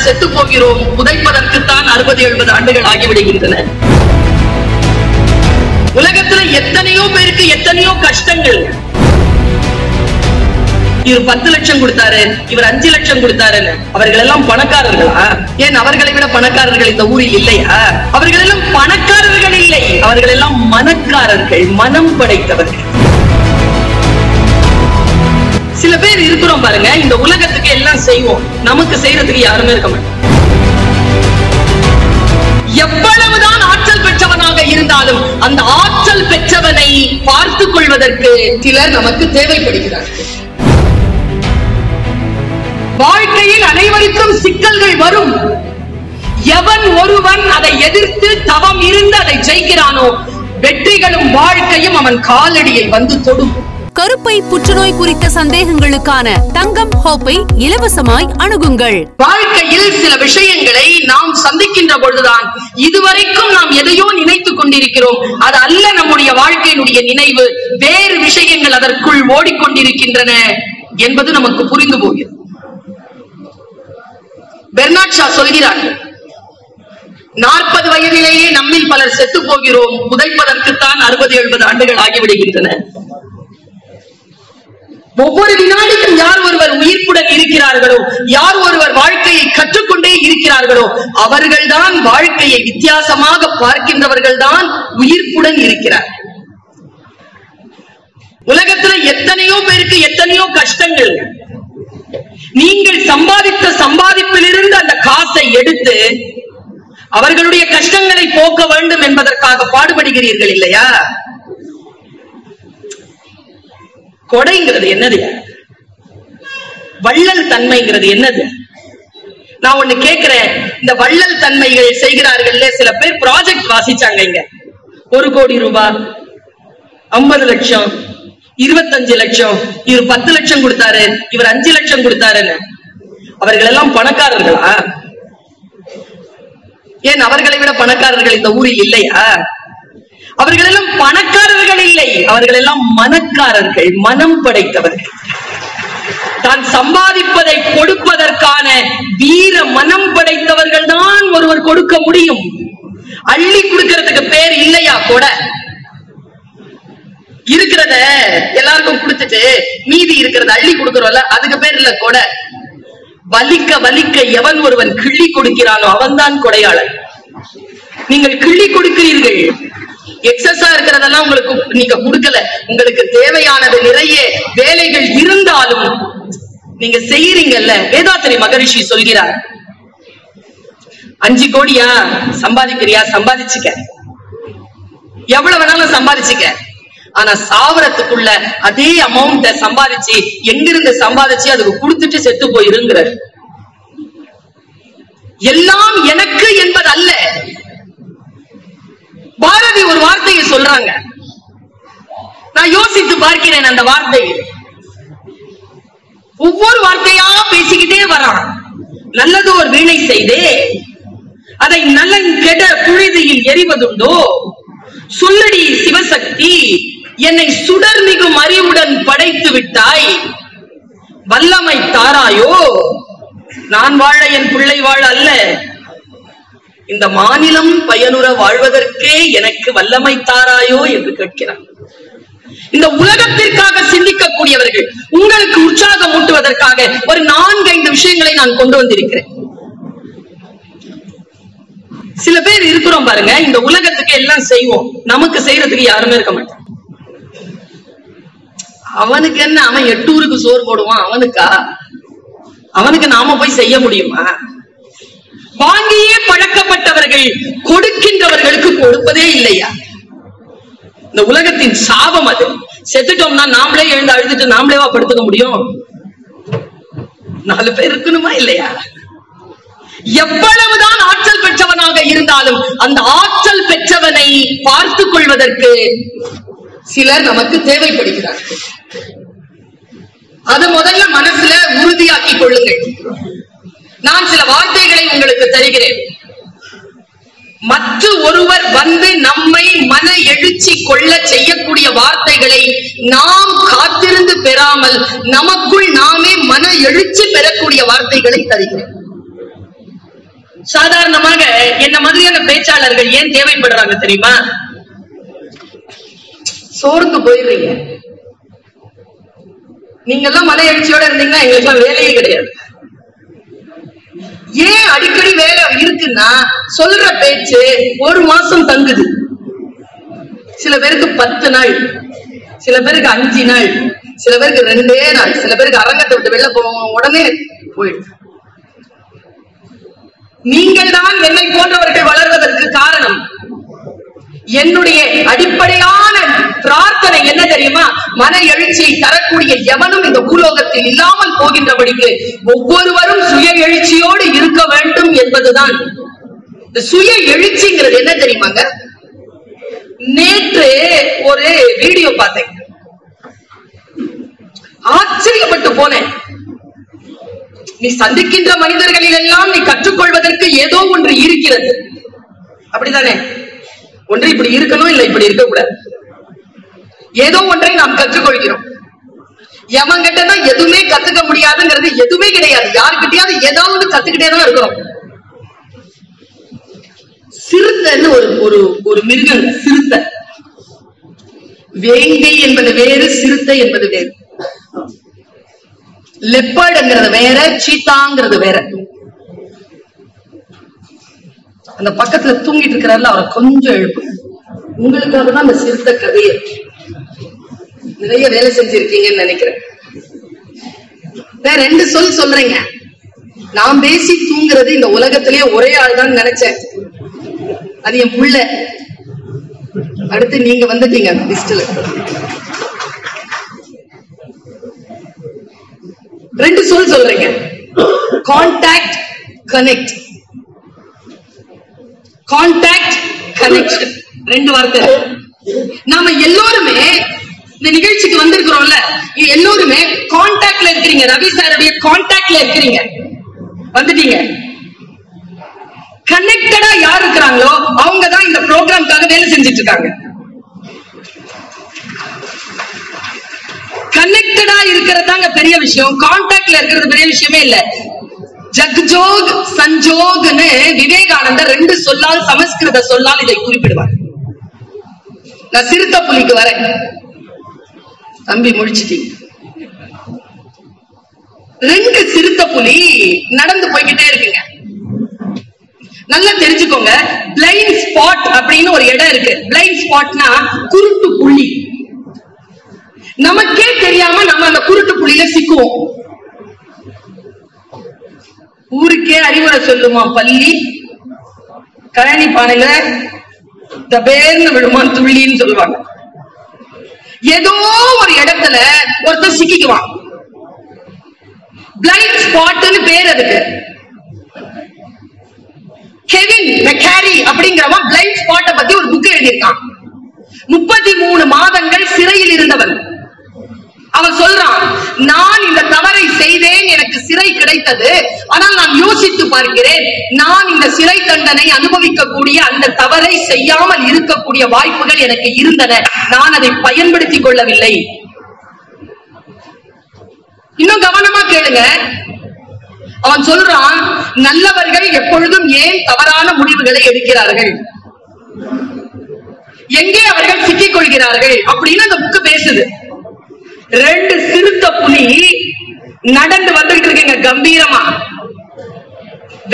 செத்து போகிறோம், புதைப்பதற்குத்தான் 60-70 ஆண்டுகள் ஆகிவிடுகின்றன. உலகத்துல எத்தனையோ பேருக்கு எத்தனையோ கஷ்டங்கள். இவர் 10 லட்சம் கொடுத்தாரு, இவர் 5 லட்சம் கொடுத்தாருன்னு. அவர்கள் எல்லாம் பணக்காரர்களா? ஏன் அவர்களை விட பணக்காரர்கள் இந்த ஊரில் இல்லையா? அவர்கள் எல்லாம் பணக்காரர்கள் இல்லை, அவர்கள் எல்லாம் மனக்காரர்கள், மனம் படைத்தவர்கள். சில பேர் இருக்கிறோம் பாருங்க, இந்த உலகத்துக்கு எல்லாம் செய்வோம், நமக்கு செய்யறதுக்கு யாருமே இருக்க மாட்டோம். எவ்வளவுதான் ஆற்றல் பெற்றவனாக இருந்தாலும் அந்த ஆற்றல் பெற்றவனை பார்த்துக் கொள்வதற்கு சிலர் நமக்கு தேவைப்படுகிறார்கள். வாழ்க்கையில் அனைவருக்கும் சிக்கல்கள் வரும். எவன் ஒருவன் அதை எதிர்த்து தவம் இருந்து அதை ஜெயிக்கிறானோ, வெற்றிகளும் வாழ்க்கையும் அவன் காலடியை வந்து தொடும். கருப்பை புற்றுநோய் குறித்த சந்தேகங்களுக்கான தங்கம் ஹோப்பை இலவசமாய் அணுகுங்கள். வாழ்க்கையில் சில விஷயங்களை நாம் சந்திக்கின்ற பொழுதுதான் இதுவரைக்கும் நாம் எதையோ நினைத்துக் கொண்டிருக்கிறோம், அது அல்ல நம்முடைய வாழ்க்கையினுடைய நினைவு, வேறு விஷயங்கள் அதற்குள் ஓடிக்கொண்டிருக்கின்றன என்பது நமக்கு புரிந்து போகிறது. பெர்னாட் ஷா சொல்கிறார்கள், 40 வயதிலேயே நம்மில் பலர் செத்து போகிறோம், புதைப்பதற்குத்தான் 60-70 ஆண்டுகள் ஆகிவிடுகின்றன. ஒவ்வொரு வினாடிக்கும் யார் ஒருவர் உயிர்ப்புடன் இருக்கிறார்களோ, யார் ஒருவர் வாழ்க்கையை கற்றுக்கொண்டே இருக்கிறார்களோ, அவர்கள்தான் வாழ்க்கையை வித்தியாசமாக பார்க்கின்றவர்கள் தான் உயிர்ப்புடன் இருக்கிறார்கள். உலகத்துல எத்தனையோ பேருக்கு எத்தனையோ கஷ்டங்கள். நீங்கள் சம்பாதித்த சம்பாதிப்பிலிருந்து அந்த காசை எடுத்து அவர்களுடைய கஷ்டங்களை போக்க வேண்டும் என்பதற்காக பாடுபடுகிறீர்கள் இல்லையா? கொடைங்கிறது என்னது? வள்ளல் தன்மைங்கிறது என்னது? நான் ஒண்ணு கேட்கிறேன், இந்த வள்ளல் தன்மைகள் செய்கிறார்கள் சில பேர் ப்ராஜெக்ட் வாசிச்சாங்க. இங்க 1 கோடி ரூபாய், 50 லட்சம், 25 லட்சம், இவர் 10 லட்சம் கொடுத்தாரு, இவர் 5 லட்சம் கொடுத்தாருன்னு. அவர்கள் எல்லாம் பணக்காரர்களா? ஏன் அவர்களை விட பணக்காரர்கள் இந்த ஊரில் இல்லையா? அவர்கள் எல்லாம் பணக்காரர்கள் இல்லை, அவர்கள் எல்லாம் மனக்காரர்கள், மனம் படைத்தவர்கள். தான் சம்பாதிப்பதை கொடுப்பதற்கான வீர மனம் படைத்தவர்கள் தான் ஒருவர் கொடுக்க முடியும். அள்ளி கொடுக்கிறதுக்கு பேர் இல்லையா கொடை? இருக்கிறத எல்லாருக்கும் கொடுத்துட்டு மீதி இருக்கிறத அள்ளி கொடுக்கிறோம்ல, அதுக்கு பேர் இல்ல கொடை. வலிக்க வலிக்க எவன் ஒருவன் கிள்ளி கொடுக்கிறானோ அவன் தான் கொடையாளன். நீங்கள் கிள்ளி கொடுக்கிறீர்கள், எக்ஸஸா இருக்கிறதெல்லாம் உங்களுக்கு நீங்க கொடுக்கல. உங்களுக்கு தேவையானது நிறைய வேலைகள் இருந்தாலும் நீங்க செய்யறீங்கல்ல. வேதாத்திரி மகரிஷி சொல்கிறார், 5 கோடியா சம்பாதிக்கிறியா, சம்பாதிச்சுக்க, எவ்வளவு வேணாலும் சம்பாதிச்சுக்க. ஆனா சாவரத்துக்குள்ள அதே அமௌண்ட சம்பாதிச்சு எங்கிருந்து சம்பாதிச்சு அதுக்கு கொடுத்துட்டு செத்து போயிருங்கிற. எல்லாம் எனக்கு என்பது அல்ல. பாரதி ஒரு வார்த்தையை சொல்றாங்க, நான் யோசித்து பார்க்கிறேன். அந்த வார்த்தை ஒவ்வொரு வார்த்தையா பேசிக்கிட்டே வரான். நல்லது ஒரு வீணை செய்தே அதை நலன் கெட புழுதியில் எரிவதுண்டோ, சொல்லடி சிவசக்தி என்னை சுடர் மிகும் அறிவுடன் படைத்து விட்டாய், வல்லமை தாராயோ, நான் வாழ என் பிள்ளை வாழ அல்ல, இந்த மாநிலம் பயனுற வாழ்வதற்கே எனக்கு வல்லமை தாராயோ என்று கேட்கிறார். இந்த உலகத்திற்காக சிந்திக்கக்கூடியவர்கள், உங்களுக்கு உற்சாகம் ஊட்டுவதற்காக ஒரு 4-5 விஷயங்களை நான் கொண்டு வந்திருக்கிறேன். சில பேர் இருக்கிறோம் பாருங்க, இந்த உலகத்துக்கு எல்லாம் செய்வோம், நமக்கு செய்யறதுக்கு யாருமே இருக்க மாட்டோம். அவனுக்கு என்ன, அவன் 8 ஊருக்கு சோறு போடுவான், அவனுக்கா? அவனுக்கு நாம போய் செய்ய முடியுமா? வாங்கியே பழக்கப்பட்டவர்கள் கொடுக்கின்றவர்களுக்கு கொடுப்பதே இல்லையா? இந்த உலகத்தின் சாபம் அது. செத்துட்டோம்னா நாமளே எழுந்து அழுதுட்டு நாமளேவா படுத்துக்க முடியும்? 4 பேர் இருக்கணுமா இல்லையா? எவ்வளவுதான் ஆற்றல் பெற்றவனாக இருந்தாலும் அந்த ஆற்றல் பெற்றவனை பார்த்துக் கொள்வதற்கு சிலர் நமக்கு தேவைப்படுகிறார்கள். அது முதல்ல மனசுல உறுதியாக்கிக் கொள்ளுங்கள். நான் சில வார்த்தைகளை உங்களுக்கு தருகிறேன். மற்ற ஒருவர் வந்து நம்மை மன எழுச்சி கொள்ள செய்யக்கூடிய வார்த்தைகளை நாம் காத்திருந்து பெறாமல் நமக்குள் நாமே மன எழுச்சி பெறக்கூடிய வார்த்தைகளை தருகிறேன். சாதாரணமாக என்ன மாதிரியான பேச்சாளர்கள் ஏன் தேவைப்படுறாங்க தெரியுமா? சோர்ந்து போயிடுறீங்க. நீங்க எல்லாம் மன எழுச்சியோட இருந்தீங்கன்னா எங்களுக்கு எல்லாம் வேலையே கிடையாது. ஏன் அடிக்கடி வேலை இருக்குன்னா சொல்ற பேச்சு ஒரு மாசம் தங்குது. சில பேருக்கு 10 நாள், சில பேருக்கு 5 நாள், சில பேருக்கு 2 நாள், சில பேருக்கு அரங்கத்தை விட்டு வெளில போவாங்க, உடனே போயிடுது. நீங்கள் தான் என்னை போன்றவர்கள் வளர்வதற்கு காரணம். என்னுடைய அடிப்படையான பிரார்த்தனை என்ன தெரியுமா? மன எழுச்சியை தரக்கூடிய எவனும் இந்த பூலோகத்தில் இல்லாமல் போகின்றபடிக்கு ஒவ்வொருவரும் சுய எழுச்சியோடு இருக்க வேண்டும் என்பதுதான். இந்த சுய எழுச்சிங்கிறது என்ன தெரியுமாங்க? நேற்று ஒரு வீடியோ பார்த்தேன், ஆச்சரியப்பட்டு போனேன். நீ சந்திக்கின்ற மனிதர்களில் எல்லாம் நீ கற்றுக்கொள்வதற்கு ஏதோ ஒன்று இருக்கிறது, அப்படித்தானே? ஒன்று இப்படி இருக்கணும், இல்ல இப்படி இருக்க கூடாது. ஏதோ ஒன்றை நாம் கற்றுக்கொள்கிறோம். எவங்கிட்ட எதுவுமே கத்துக்க முடியாதுங்கிறது எதுவுமே கிடையாது. யாருக்கிட்டையாவது ஏதாவது கத்துக்கிட்டே தான் இருக்கிறோம். சிறுத்தைன்னு ஒரு மிருகம், சிறுத்தை. வேங்கை என்பது வேறு, சிறுத்தை என்பது வேறு. லெப்பர்டுங்கிறது வேற, சீத்தாங்கிறது வேற. அந்த பக்கத்துல தூங்கிட்டு இருக்கிறாருல, அவரை கொஞ்சம் எழுப்பு. உங்களுக்காக தான் அந்த சிறுத்தை கதையை நிறைய வேலை செஞ்சிருக்கீங்கன்னு நினைக்கிறேன். வேற 2 சொல் சொல்றீங்க. நான் பேசி தூங்குறது இந்த உலகத்திலேயே ஒரே ஆள் தான் நினைச்சேன். அது என் புள்ள. அடுத்து நீங்க வந்துட்டீங்க அந்த லிஸ்ட்ல. 2 சொல் சொல்றீங்க. Contact, connect. கான்டாக்ட், கனெக்ஷன், 2 வார்த்தை. நாம எல்லோருமே இந்த நிகழ்ச்சிக்கு வந்திருக்கிறோம்ல, எல்லோருமே கான்டாக்ட்ல இருக்கிறீங்க. ரவி சாருடைய கான்டாக்ட்ல இருக்கிறீங்க, வந்துட்டீங்க. கனெக்டடா யார் இருக்கிறாங்களோ அவங்க தான் இந்த ப்ரோக்ராம்காக வேலை செஞ்சிட்டு இருக்காங்க. கனெக்டடா இருக்கிறதாங்க பெரிய விஷயம். கான்டாக்ட்ல இருக்கிறது பெரிய விஷயமே இல்ல. ஜக்ஜோக் சஞ்சோக்னு விவேகானந்தர் 2 சொல்லால், சமஸ்கிருத சொல்லால் இதை குறிப்பிடுவார். நான் சிறுத்தை புலிக்கு வரேன். தம்பி முடிச்சிட்டீங்க. 2 சிறுத்தை புலி நடந்து போய்கிட்டே இருக்குங்க. நல்லா தெரிஞ்சுக்கோங்க. பிளைண்ட் ஸ்பாட் அப்படின்னு ஒரு இடம் இருக்கு. பிளைண்ட் ஸ்பாட்னா குருட்டு புள்ளி. நமக்கே தெரியாம நம்ம அந்த குருட்டு புள்ளியில சிக்குவோம். ஊருக்கே அறிவுரை சொல்லுமா பள்ளி, கழனி பானையில தபேர்னு விடுமா துள்ளின்னு சொல்லுவாங்க. ஏதோ ஒரு இடத்துல ஒருத்தர் சிக்கிக்குவான். பிளைண்ட் ஸ்பாட்னு பேர் அதுக்கு. கெவின் மெக்காரி அப்படிங்கிறவன் பிளைண்ட் ஸ்பாட்டை பத்தி ஒரு புக் எழுதியிருக்கான். 33 மாதங்கள் சிறையில் இருந்தவன். அவன் சொல்றான், நான் இந்த தவறை செய்தேன், எனக்கு சிறை கிடைத்தது. ஆனால் நான் யோசித்து பார்க்கிறேன், நான் இந்த சிறை தண்டனை அனுபவிக்கக்கூடிய அந்த தவறை செய்யாமல் இருக்கக்கூடிய வாய்ப்புகள் எனக்கு இருந்தன. நான் அதை பயன்படுத்திக் கொள்ளவில்லை. இன்னும் கவனமா கேளுங்க. அவன் சொல்றான், நல்லவர்கள் எப்பொழுதும் ஏன் தவறான முடிவுகளை எடுக்கிறார்கள், எங்கே அவர்கள் சிக்கிக் கொள்கிறார்கள் அப்படின்னு அந்த புக்கு பேசுது. 2 சிறுத்தை புலி நடந்து வந்துகிட்டு இருக்கீங்க கம்பீரமா.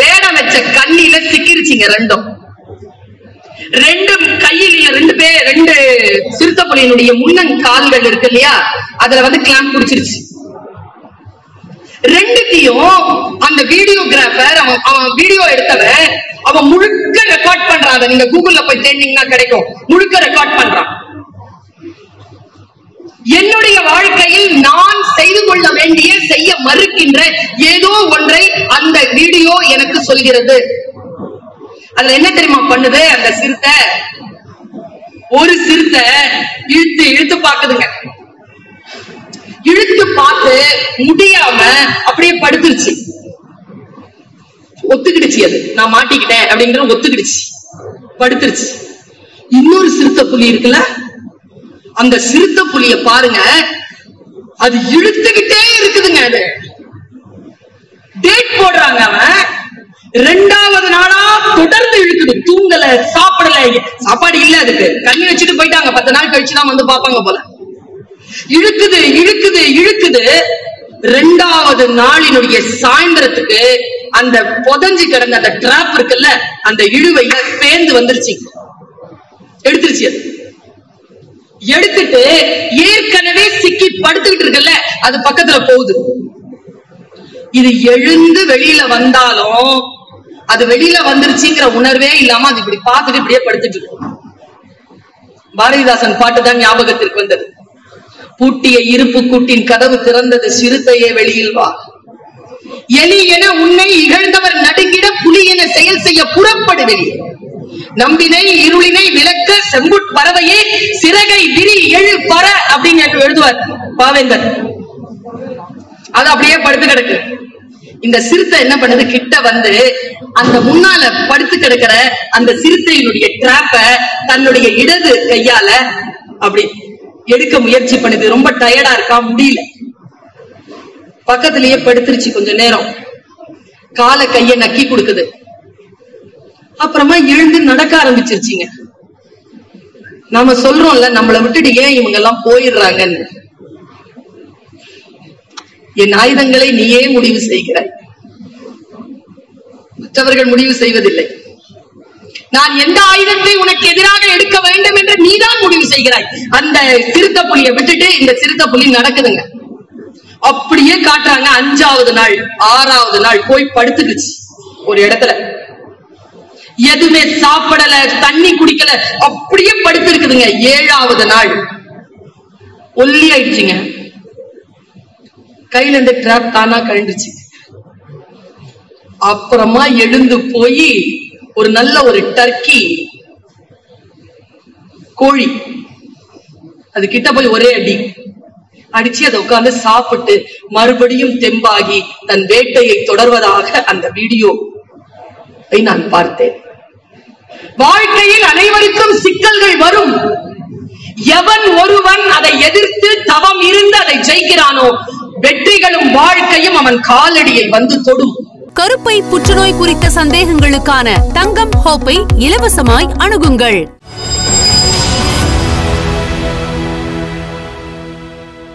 வேடம் வச்ச கண்ணில சிக்கிருச்சிங்க 2ம். 2 கையில 2 சிறுத்தை புலியினுடைய முன்னங்கால்கள் இருக்கு இல்லையா, அதுல கிளாம்ப் பிடிச்சிருச்சு. 2த்தையும் அந்த வீடியோகிராஃபர், அவன் வீடியோ எடுத்தவன், அவன் முழுக்க ரெக்கார்ட் பண்றான். நீங்க கூகுள்ல போய் தேடினீங்கன்னா கிடைக்கும். முழுக்க ரெக்கார்ட் பண்றான். என்னுடைய வாழ்க்கையில் நான் செய்து கொள்ள வேண்டிய, செய்ய மறுக்கின்ற ஏதோ ஒன்றை அந்த வீடியோ எனக்கு சொல்கிறது. அதுல என்ன தெரியுமா பண்ணுது அந்த சிறுத்தை? ஒரு சிறுத்தை இழுத்து இழுத்து பாக்குதுங்க. இழுத்து பார்த்து முடியாம அப்படியே படுத்துருச்சு. ஒத்துக்கிடுச்சு, அது நான் மாட்டிக்கிட்டேன் அப்படிங்கிற ஒத்துக்கிடுச்சு, படுத்துருச்சு. இன்னொரு சிறுத்தை புலி இருக்குல்ல, அந்த சிறுத்தை புலிய பாருங்க, அது இழுத்துக்கிட்டே இருக்குதுங்க. அது டேட் போடுறாங்க. அவன் 2வது நாள் தூங்கல, சாப்பிடல, சாப்பாடு இல்ல, அதுக்கு கண்ணி வச்சுட்டு போயிட்டாங்க. 10 நாள் கழிச்சுதான் வந்து பாப்பாங்க போல. இழுக்குது இழுக்குது இழுக்குது. 2வது நாளினுடைய சாயந்தரத்துக்கு அந்த புதஞ்சு கிடந்த அந்த டிராப் இருக்குல்ல, அந்த இழுவையில பேந்து வந்துருச்சு, எடுத்துருச்சு. அது எடுத்துட்டு ஏற்கனவே சிக்கி படுத்துக்கிட்டு இருக்குல்ல, அது பக்கத்துல போகுது. இது எழுந்து வெளியில வந்தாலும் அது வெளியில வந்துருச்சுங்கிற உணர்வே இல்லாம அது இப்படி பார்த்துட்டு இப்படியே படுத்துட்டு இருக்கு. பாரதிதாசன் பாட்டுதான் ஞாபகத்திற்கு வந்தது. பூட்டிய இருப்பு கூட்டின் கதவு திறந்தது, சிறுத்தையே வெளியில் வா. எலி என உன்னை இகழ்ந்தவர் நடுங்கிட புலி என செயல் செய்ய புறப்படு வெளியே. நம்பினை இருளினை விளக்க செம்புட் பறவையே சிறகை விரி எழு பற அப்படின்னு எழுதுவார் பாவேந்தர். அது அப்படியே படுத்து கிடக்கு. இந்த சிறுத்தை என்ன பண்ணுது, கிட்ட வந்து அந்த முன்னால படுத்து கிடக்கிற அந்த சிறுத்தையினுடைய டிராப்ப தன்னுடைய இடது கையால அப்படி எடுக்க முயற்சி பண்ணுது. ரொம்ப டயர்டா இருக்கா, முடியல. பக்கத்திலேயே படுத்துருச்சு. கொஞ்ச நேரம் கால கைய நக்கி கொடுக்குது. அப்புறமா எழுந்து நடக்க ஆரம்பிச்சிருச்சுங்க. நாம சொல்றோம்ல, நம்மளை விட்டுட்டு ஏன் இவங்க எல்லாம் போயிடுறாங்கன்னு. என் ஆயுதங்களை நீயே முடிவு செய்கிறாய், மற்றவர்கள் முடிவு செய்வதில்லை. நான் எந்த ஆயுதத்தை உனக்கு எதிராக எடுக்க வேண்டும் என்று நீதான் முடிவு செய்கிறாய். அந்த சிறுத்தை புலியை விட்டுட்டு இந்த சிறுத்தை புலி நடக்குதுங்க. அப்படியே காட்டுறாங்க. 5வது நாள் 6வது நாள் போய் படுத்துக்குச்சு ஒரு இடத்துல. எதுவுமே சாப்பிடல, தண்ணி குடிக்கல, அப்படியே படுத்து இருக்குதுங்க. 7வது நாள் ஒல்லி ஆயிடுச்சுங்க. கையில இருந்து டிராப் தானா கழிஞ்சிச்சு. அப்புறமா எழுந்து போய் ஒரு நல்ல ஒரு டர்க்கி கோழி அது கிட்ட போய் ஒரே அடி அடிச்சு அதை உட்கார்ந்து சாப்பிட்டு மறுபடியும் தெம்பாகி தன் வேட்டையை தொடர்வதாக அந்த வீடியோ நான் பார்த்தேன். வாழ்க்கையில் அனைவருக்கும் சிக்கல்கள் வரும். எவன் ஒருவன் அதை எதிர்த்து தவம் இருந்து அதை ஜெயிக்கிறானோ, வெற்றிகளும் வாழ்க்கையும் அவன் காலடியை வந்து தொடும். கருப்பை புற்றுநோய் குறித்த சந்தேகங்களுக்கான தங்கம் ஹோப்பை இலவசமாய் அணுகுங்கள்.